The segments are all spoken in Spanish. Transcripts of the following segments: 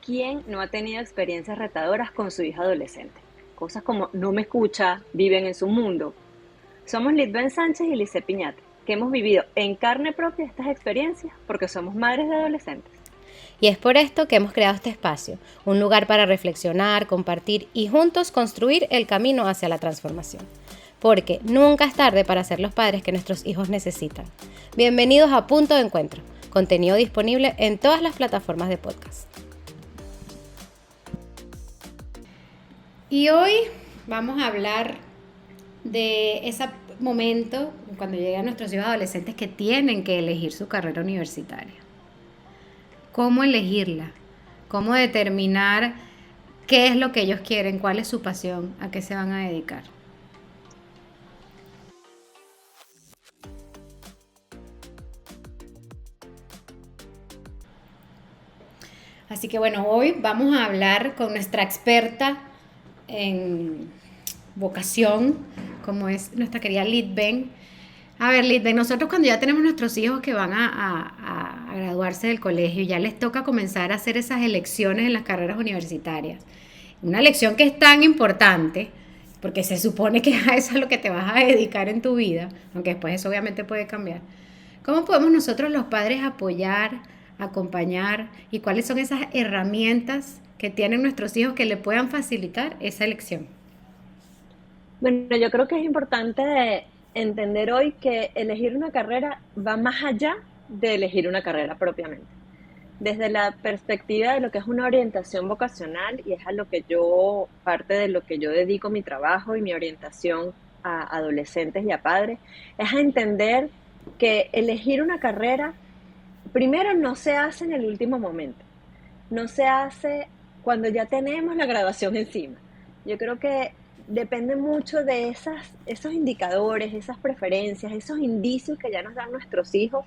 ¿Quién no ha tenido experiencias retadoras con su hija adolescente? Cosas como no me escucha, viven en su mundo. Somos Litben Sánchez y Lice Piñate, que hemos vivido en carne propia estas experiencias porque somos madres de adolescentes. Y es por esto que hemos creado este espacio, un lugar para reflexionar, compartir y juntos construir el camino hacia la transformación. Porque nunca es tarde para ser los padres que nuestros hijos necesitan. Bienvenidos a Punto de Encuentro, contenido disponible en todas las plataformas de podcast. Y hoy vamos a hablar de ese momento cuando llegan nuestros hijos adolescentes que tienen que elegir su carrera universitaria. ¿Cómo elegirla? ¿Cómo determinar qué es lo que ellos quieren? ¿Cuál es su pasión? ¿A qué se van a dedicar? Así que bueno, hoy vamos a hablar con nuestra experta en vocación, como es nuestra querida Litben. A ver, Litben, nosotros cuando ya tenemos nuestros hijos que van a graduarse del colegio, ya les toca comenzar a hacer esas elecciones en las carreras universitarias. Una elección que es tan importante, porque se supone que a eso es lo que te vas a dedicar en tu vida, aunque después eso obviamente puede cambiar. ¿Cómo podemos nosotros los padres apoyar, acompañar y cuáles son esas herramientas que tienen nuestros hijos que le puedan facilitar esa elección? Bueno, yo creo que es importante entender hoy que elegir una carrera va más allá de elegir una carrera propiamente. Desde la perspectiva de lo que es una orientación vocacional, y es a lo que yo, parte de lo que yo dedico mi trabajo y mi orientación a adolescentes y a padres, es a entender que elegir una carrera, primero, no se hace en el último momento, no se hace cuando ya tenemos la graduación encima. Yo creo que depende mucho de esos indicadores, esas preferencias, esos indicios que ya nos dan nuestros hijos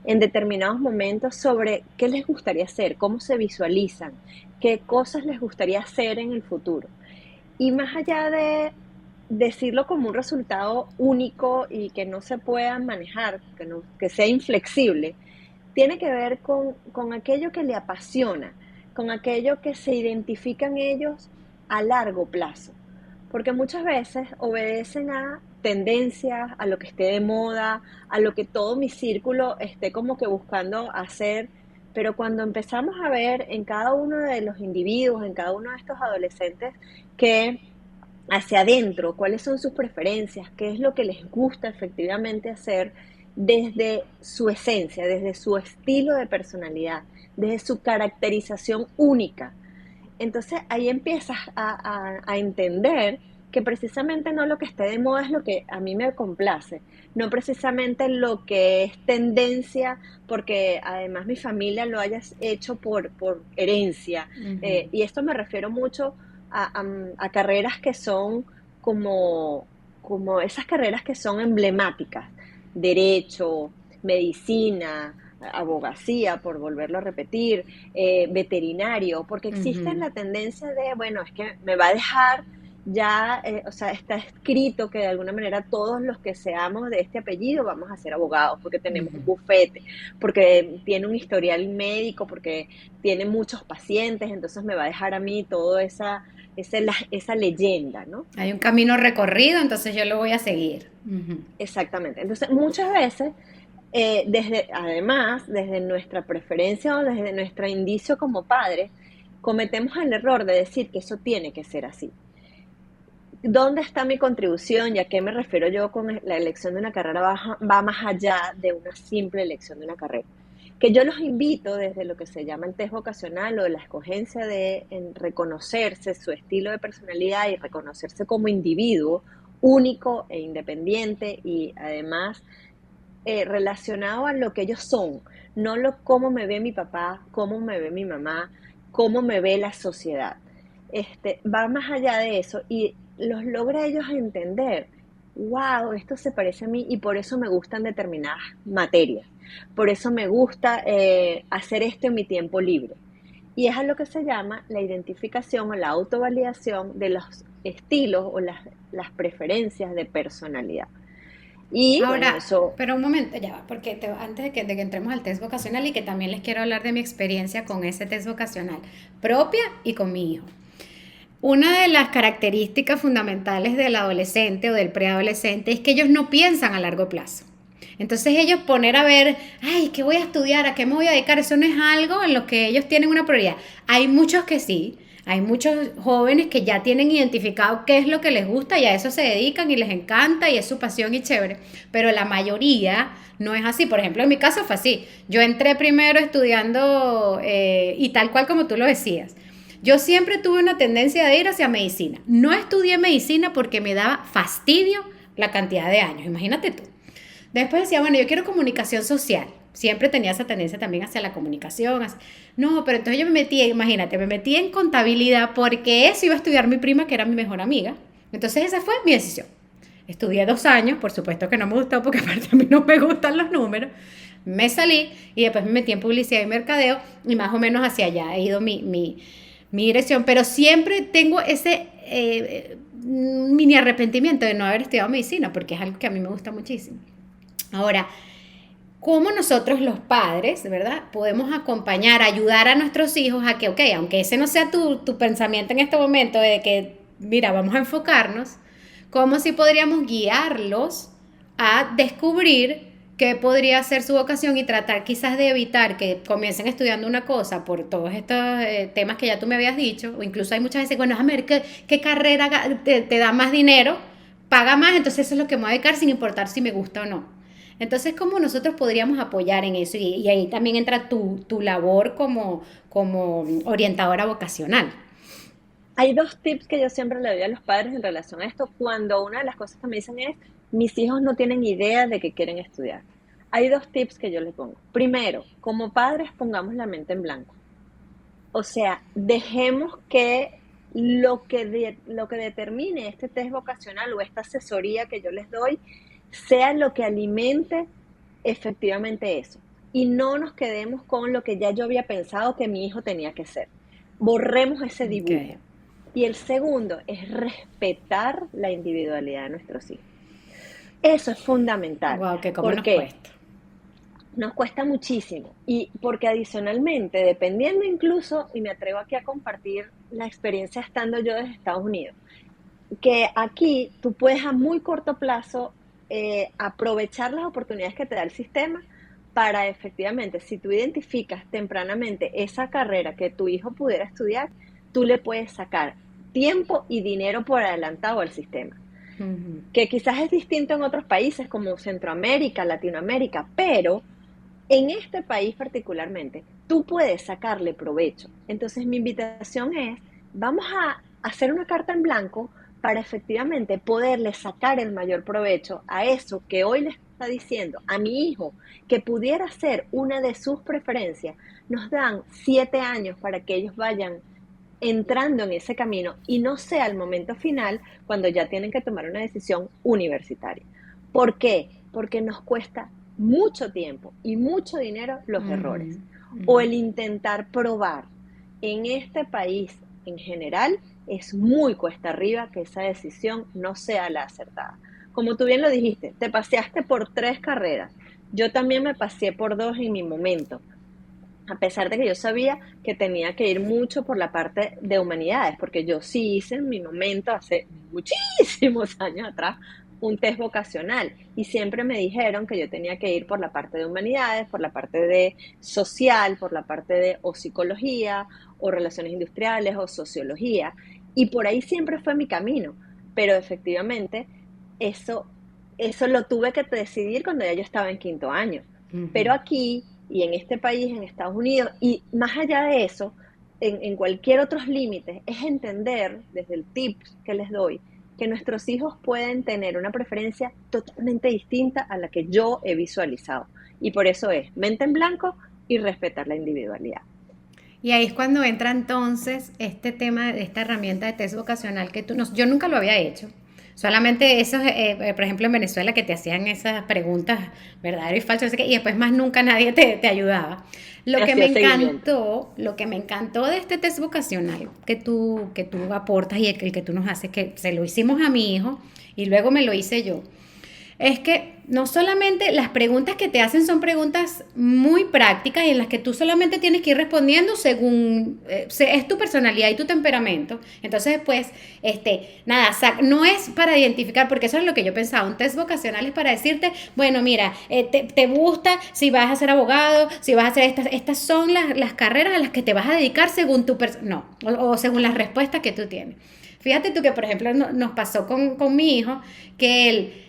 en determinados momentos sobre qué les gustaría hacer, cómo se visualizan, qué cosas les gustaría hacer en el futuro. Y más allá de decirlo como un resultado único y que no se pueda manejar, que sea inflexible, tiene que ver con aquello que le apasiona, con aquello que se identifican ellos a largo plazo. Porque muchas veces obedecen a tendencias, a lo que esté de moda, a lo que todo mi círculo esté como que buscando hacer, pero cuando empezamos a ver en cada uno de los individuos, en cada uno de estos adolescentes, que hacia adentro, cuáles son sus preferencias, qué es lo que les gusta efectivamente hacer desde su esencia, desde su estilo de personalidad, desde su caracterización única. Entonces ahí empiezas a entender que precisamente no lo que esté de moda es lo que a mí me complace, no precisamente lo que es tendencia, porque además mi familia lo haya hecho por herencia. Uh-huh. Y esto me refiero mucho a carreras que son como esas carreras que son emblemáticas, derecho, medicina, abogacía, por volverlo a repetir, veterinario, porque existe Uh-huh. la tendencia de, bueno, es que me va a dejar ya, o sea, está escrito que de alguna manera todos los que seamos de este apellido vamos a ser abogados, porque tenemos un Uh-huh. bufete, porque tiene un historial médico, porque tiene muchos pacientes, entonces me va a dejar a mí toda esa leyenda, ¿no? Hay un camino recorrido, entonces yo lo voy a seguir. Uh-huh. Exactamente. Entonces, muchas veces, además, desde nuestra preferencia o desde nuestro indicio como padres, cometemos el error de decir que eso tiene que ser así. ¿Dónde está mi contribución y a qué me refiero yo con la elección de una carrera? Va más allá de una simple elección de una carrera. Que yo los invito desde lo que se llama el test vocacional o la escogencia de reconocerse su estilo de personalidad y reconocerse como individuo único e independiente y además relacionado a lo que ellos son, no lo cómo me ve mi papá, cómo me ve mi mamá, cómo me ve la sociedad. Va más allá de eso y los logra ellos entender. Wow, esto se parece a mí y por eso me gustan determinadas materias. Por eso me gusta hacer esto en mi tiempo libre. Y es a lo que se llama la identificación o la autovalidación de los estilos o las preferencias de personalidad. Y bueno, Ahora, eso. pero un momento, ya va, porque antes de que entremos al test vocacional y que también les quiero hablar de mi experiencia con ese test vocacional propia y con mi hijo. Una de las características fundamentales del adolescente o del preadolescente es que ellos no piensan a largo plazo. Entonces ellos poner a ver, ay, ¿qué voy a estudiar? ¿A qué me voy a dedicar? Eso no es algo en lo que ellos tienen una prioridad. Hay muchos que sí, hay muchos jóvenes que ya tienen identificado qué es lo que les gusta y a eso se dedican y les encanta y es su pasión y chévere, pero la mayoría no es así. Por ejemplo, en mi caso fue así. Yo entré primero estudiando y tal cual como tú lo decías. Yo siempre tuve una tendencia de ir hacia medicina. No estudié medicina porque me daba fastidio la cantidad de años, imagínate tú. Después decía, bueno, yo quiero comunicación social. Siempre tenía esa tendencia también hacia la comunicación. No, pero entonces yo me metí, imagínate, me metí en contabilidad porque eso iba a estudiar mi prima, que era mi mejor amiga. Entonces esa fue mi decisión. Estudié 2 años, por supuesto que no me gustó porque aparte a mí no me gustan los números. Me salí y después me metí en publicidad y mercadeo y más o menos hacia allá he ido mi dirección. Pero siempre tengo ese mini arrepentimiento de no haber estudiado medicina porque es algo que a mí me gusta muchísimo. Ahora, ¿cómo nosotros los padres, ¿verdad? Podemos acompañar, ayudar a nuestros hijos a que, ok, aunque ese no sea tu pensamiento en este momento de que, mira, vamos a enfocarnos, ¿cómo si podríamos guiarlos a descubrir qué podría ser su vocación y tratar quizás de evitar que comiencen estudiando una cosa por todos estos temas que ya tú me habías dicho? O incluso hay muchas veces, bueno, a ver, ¿qué carrera te da más dinero? Paga más, entonces eso es lo que me voy a dedicar sin importar si me gusta o no. Entonces, ¿cómo nosotros podríamos apoyar en eso? Y ahí también entra tu labor como orientadora vocacional. Hay dos tips que yo siempre le doy a los padres en relación a esto, cuando una de las cosas que me dicen es, mis hijos no tienen idea de que quieren estudiar. Hay dos tips que yo les pongo. Primero, como padres pongamos la mente en blanco. O sea, dejemos que lo que determine este test vocacional o esta asesoría que yo les doy sea lo que alimente efectivamente eso. Y no nos quedemos con lo que ya yo había pensado que mi hijo tenía que ser. Borremos ese Okay. dibujo. Y el segundo es respetar la individualidad de nuestros hijos. Eso es fundamental. Wow, que cómo ¿Por nos qué? cuesta. Nos cuesta muchísimo y porque adicionalmente, dependiendo incluso, y me atrevo aquí a compartir la experiencia estando yo desde Estados Unidos, que aquí tú puedes a muy corto plazo aprovechar las oportunidades que te da el sistema para efectivamente, si tú identificas tempranamente esa carrera que tu hijo pudiera estudiar, tú le puedes sacar tiempo y dinero por adelantado al sistema. Uh-huh. Que quizás es distinto en otros países como Centroamérica, Latinoamérica, pero en este país particularmente, tú puedes sacarle provecho. Entonces mi invitación es, vamos a hacer una carta en blanco para efectivamente poderle sacar el mayor provecho a eso que hoy le está diciendo a mi hijo que pudiera ser una de sus preferencias. Nos dan 7 años para que ellos vayan entrando en ese camino y no sea el momento final cuando ya tienen que tomar una decisión universitaria. ¿Por qué? Porque nos cuesta mucho tiempo y mucho dinero los errores Uh-huh. o Uh-huh. el intentar probar. En este país en general es muy cuesta arriba que esa decisión no sea la acertada. Como tú bien lo dijiste, te paseaste por 3 carreras. Yo también me paseé por 2 en mi momento, a pesar de que yo sabía que tenía que ir mucho por la parte de humanidades, porque yo sí hice en mi momento, hace muchísimos años atrás, un test vocacional y siempre me dijeron que yo tenía que ir por la parte de humanidades, por la parte de social, por la parte de o psicología o relaciones industriales o sociología y por ahí siempre fue mi camino, pero efectivamente eso, eso lo tuve que decidir cuando ya yo estaba en quinto año, pero Uh-huh. aquí y en este país, en Estados Unidos, y más allá de eso, en cualquier otros límites, es entender, desde el tip que les doy, que nuestros hijos pueden tener una preferencia totalmente distinta a la que yo he visualizado. Y por eso es mente en blanco y respetar la individualidad. Y ahí es cuando entra entonces este tema de esta herramienta de test vocacional que yo nunca lo había hecho. Solamente esos, por ejemplo, en Venezuela que te hacían esas preguntas verdadero y falso, no sé qué, y después más nunca nadie te ayudaba. Me hacía seguimiento. Lo que me encantó de este test vocacional que tú aportas y el que tú nos haces, que se lo hicimos a mi hijo y luego me lo hice yo, es que no solamente las preguntas que te hacen son preguntas muy prácticas y en las que tú solamente tienes que ir respondiendo según es tu personalidad y tu temperamento. Entonces, pues, nada, no es para identificar, porque eso es lo que yo pensaba, un test vocacional es para decirte, bueno, mira, te gusta si vas a ser abogado, si vas a hacer estas son las carreras a las que te vas a dedicar según tu no, o según las respuestas que tú tienes. Fíjate tú que, por ejemplo, nos pasó con mi hijo, que él,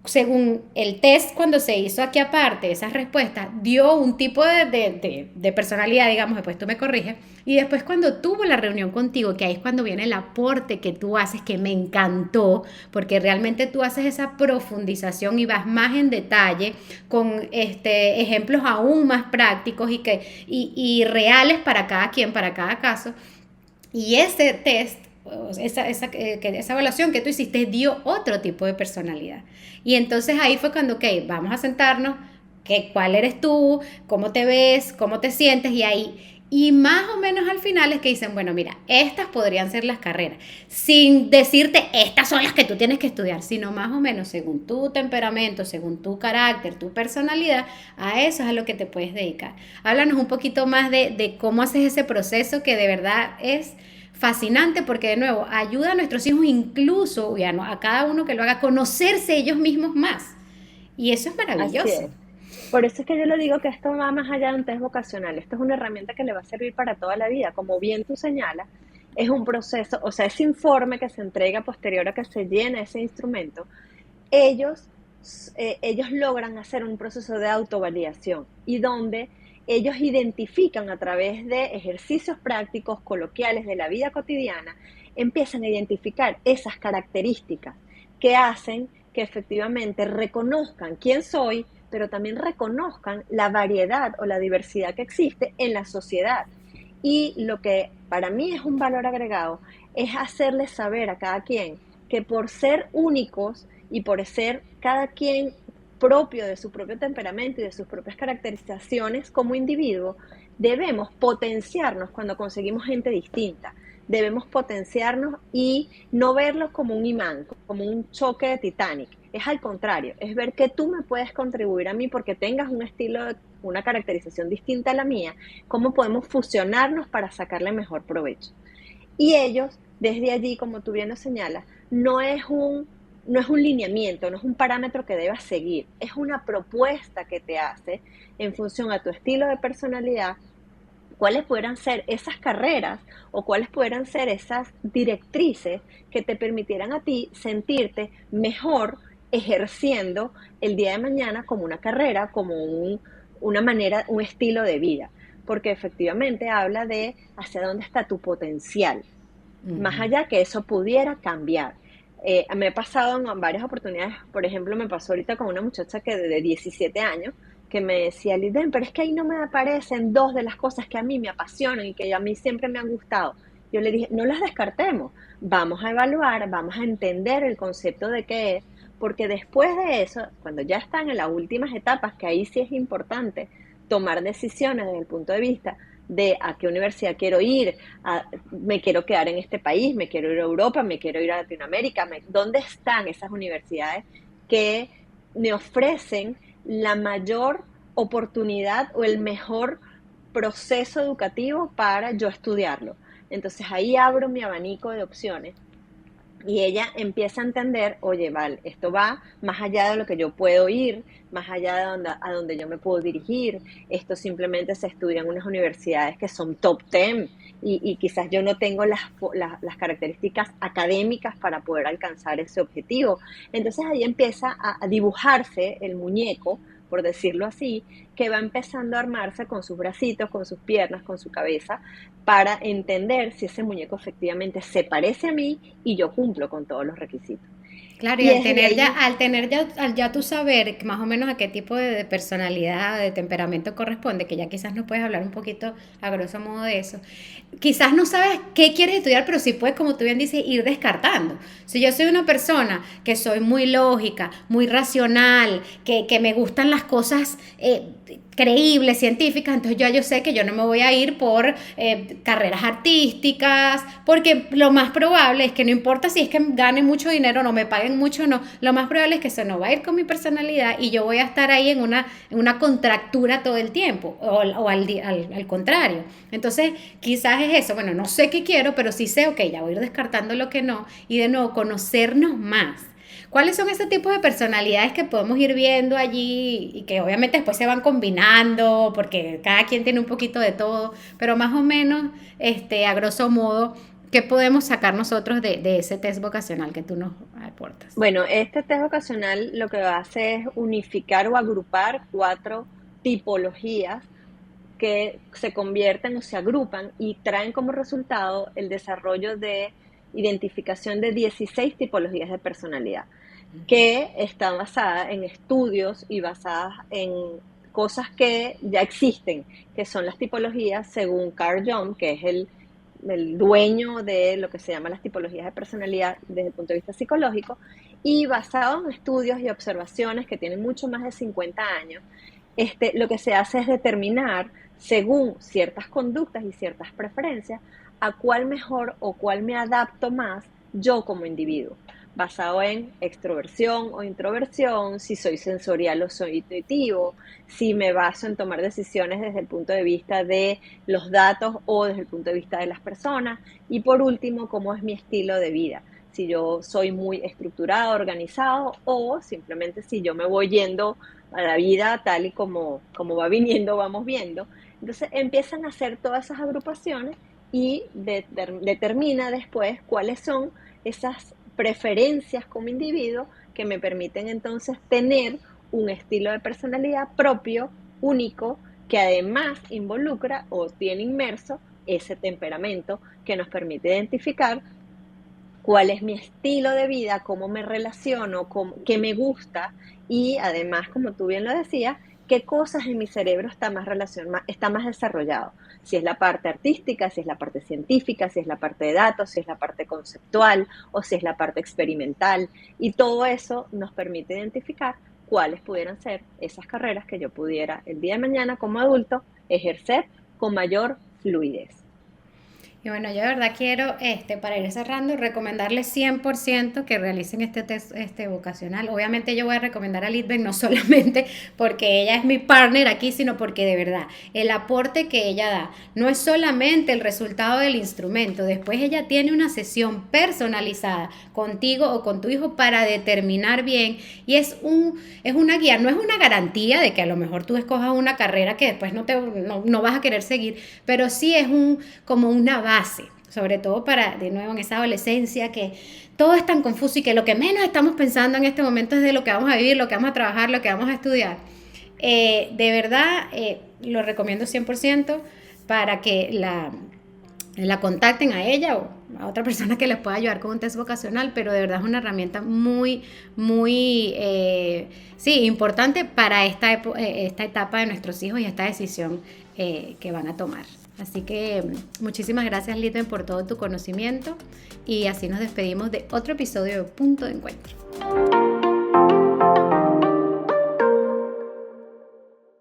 según el test, cuando se hizo aquí aparte, esas respuestas, dio un tipo de personalidad, digamos, después tú me corriges, y después cuando tuvo la reunión contigo, que ahí es cuando viene el aporte que tú haces, que me encantó, porque realmente tú haces esa profundización y vas más en detalle, con ejemplos aún más prácticos y reales para cada quien, para cada caso, y ese test, esa evaluación que tú hiciste dio otro tipo de personalidad. Y entonces ahí fue cuando, ok, vamos a sentarnos, cuál eres tú, cómo te ves, cómo te sientes, y ahí, y más o menos al final es que dicen, bueno, mira, estas podrían ser las carreras, sin decirte, estas son las que tú tienes que estudiar, sino más o menos según tu temperamento, según tu carácter, tu personalidad, a eso es a lo que te puedes dedicar. Háblanos un poquito más de cómo haces ese proceso que de verdad es fascinante, porque de nuevo ayuda a nuestros hijos incluso a cada uno que lo haga conocerse ellos mismos más, y eso es Así maravilloso. es. Por eso es que yo le digo que esto va más allá de un test vocacional. Esto es una herramienta que le va a servir para toda la vida. Como bien tú señalas, es un proceso, o sea, ese informe que se entrega posterior a que se llene ese instrumento, ellos, ellos logran hacer un proceso de autovalidación y donde ellos identifican a través de ejercicios prácticos, coloquiales de la vida cotidiana, empiezan a identificar esas características que hacen que efectivamente reconozcan quién soy, pero también reconozcan la variedad o la diversidad que existe en la sociedad. Y lo que para mí es un valor agregado es hacerles saber a cada quien que por ser únicos y por ser cada quien propio de su propio temperamento y de sus propias caracterizaciones como individuo, debemos potenciarnos cuando conseguimos gente distinta. Debemos potenciarnos y no verlos como un imán, como un choque de Titanic. Es al contrario, es ver que tú me puedes contribuir a mí porque tengas un estilo, una caracterización distinta a la mía, cómo podemos fusionarnos para sacarle mejor provecho. Y ellos, desde allí, como tú bien lo señalas, no es un lineamiento, no es un parámetro que debas seguir, es una propuesta que te hace en función a tu estilo de personalidad, cuáles pudieran ser esas carreras o cuáles pudieran ser esas directrices que te permitieran a ti sentirte mejor ejerciendo el día de mañana como una carrera, como una manera, un estilo de vida, porque efectivamente habla de hacia dónde está tu potencial, más Uh-huh. allá que eso pudiera cambiar. Me ha pasado en varias oportunidades, por ejemplo, me pasó ahorita con una muchacha que de 17 años, que me decía, Liden, pero es que ahí no me aparecen dos de las cosas que a mí me apasionan y que a mí siempre me han gustado. Yo le dije, no las descartemos, vamos a evaluar, vamos a entender el concepto de qué es, porque después de eso, cuando ya están en las últimas etapas, que ahí sí es importante tomar decisiones desde el punto de vista de a qué universidad quiero ir, me quiero quedar en este país, me quiero ir a Europa, me quiero ir a Latinoamérica, ¿dónde están esas universidades que me ofrecen la mayor oportunidad o el mejor proceso educativo para yo estudiarlo? Entonces ahí abro mi abanico de opciones y ella empieza a entender, oye, vale, esto va más allá de lo que yo puedo ir, más allá de a donde yo me puedo dirigir. Esto simplemente se estudia en unas universidades que son top 10 y quizás yo no tengo las características académicas para poder alcanzar ese objetivo. Entonces ahí empieza a dibujarse el muñeco, por decirlo así, que va empezando a armarse con sus bracitos, con sus piernas, con su cabeza, para entender si ese muñeco efectivamente se parece a mí y yo cumplo con todos los requisitos. Claro, y Y desde ahí, al ya tú saber más o menos a qué tipo de personalidad, de temperamento corresponde, que ya quizás nos puedes hablar un poquito a grosso modo de eso, quizás no sabes qué quieres estudiar, pero sí puedes, como tú bien dices, ir descartando. Si yo soy una persona que soy muy lógica, muy racional, que me gustan las cosas creíbles, científicas, entonces yo sé que yo no me voy a ir por carreras artísticas, porque lo más probable es que no importa si es que gane mucho dinero, no me paguen mucho, no, lo más probable es que se no va a ir con mi personalidad y yo voy a estar ahí en una contractura todo el tiempo, o al contrario. Entonces, quizás es eso, bueno, no sé qué quiero, pero sí sé, ok, ya voy a ir descartando lo que no, y de nuevo, conocernos más. ¿Cuáles son ese tipo de personalidades que podemos ir viendo allí y que obviamente después se van combinando porque cada quien tiene un poquito de todo, pero más o menos, a grosso modo, qué podemos sacar nosotros de ese test vocacional que tú nos aportas? Bueno, este test vocacional lo que hace es unificar o agrupar 4 tipologías que se convierten o se agrupan y traen como resultado el desarrollo de identificación de 16 tipologías de personalidad, que está basada en estudios y basada en cosas que ya existen, que son las tipologías según Carl Jung, que es el dueño de lo que se llama las tipologías de personalidad desde el punto de vista psicológico, y basado en estudios y observaciones que tienen mucho más de 50 años, lo que se hace es determinar, según ciertas conductas y ciertas preferencias, a cuál mejor o cuál me adapto más yo como individuo, basado en extroversión o introversión, si soy sensorial o soy intuitivo, si me baso en tomar decisiones desde el punto de vista de los datos o desde el punto de vista de las personas, y por último, cómo es mi estilo de vida, si yo soy muy estructurado, organizado, o simplemente si yo me voy yendo a la vida tal y como va viniendo, vamos viendo. Entonces empiezan a hacer todas esas agrupaciones y determina después cuáles son esas preferencias como individuo que me permiten entonces tener un estilo de personalidad propio, único, que además involucra o tiene inmerso ese temperamento que nos permite identificar cuál es mi estilo de vida, cómo me relaciono, qué me gusta, y además, como tú bien lo decías, qué cosas en mi cerebro está más desarrollado. Si es la parte artística, si es la parte científica, si es la parte de datos, si es la parte conceptual o si es la parte experimental. Y todo eso nos permite identificar cuáles pudieran ser esas carreras que yo pudiera el día de mañana como adulto ejercer con mayor fluidez. Y bueno, yo de verdad quiero, para ir cerrando, recomendarles 100% que realicen este test vocacional. Obviamente yo voy a recomendar a Litven no solamente porque ella es mi partner aquí, sino porque de verdad el aporte que ella da no es solamente el resultado del instrumento. Después ella tiene una sesión personalizada contigo o con tu hijo para determinar bien, y es una guía, no es una garantía de que a lo mejor tú escojas una carrera que después no vas a querer seguir, pero sí es como una base, sobre todo para, de nuevo, en esa adolescencia que todo es tan confuso y que lo que menos estamos pensando en este momento es de lo que vamos a vivir, lo que vamos a trabajar, lo que vamos a estudiar. De verdad, lo recomiendo 100% para que la contacten a ella o a otra persona que les pueda ayudar con un test vocacional, pero de verdad es una herramienta muy, muy, sí, importante para esta etapa de nuestros hijos y esta decisión que van a tomar. Así que muchísimas gracias, Litven, por todo tu conocimiento, y así nos despedimos de otro episodio de Punto de Encuentro.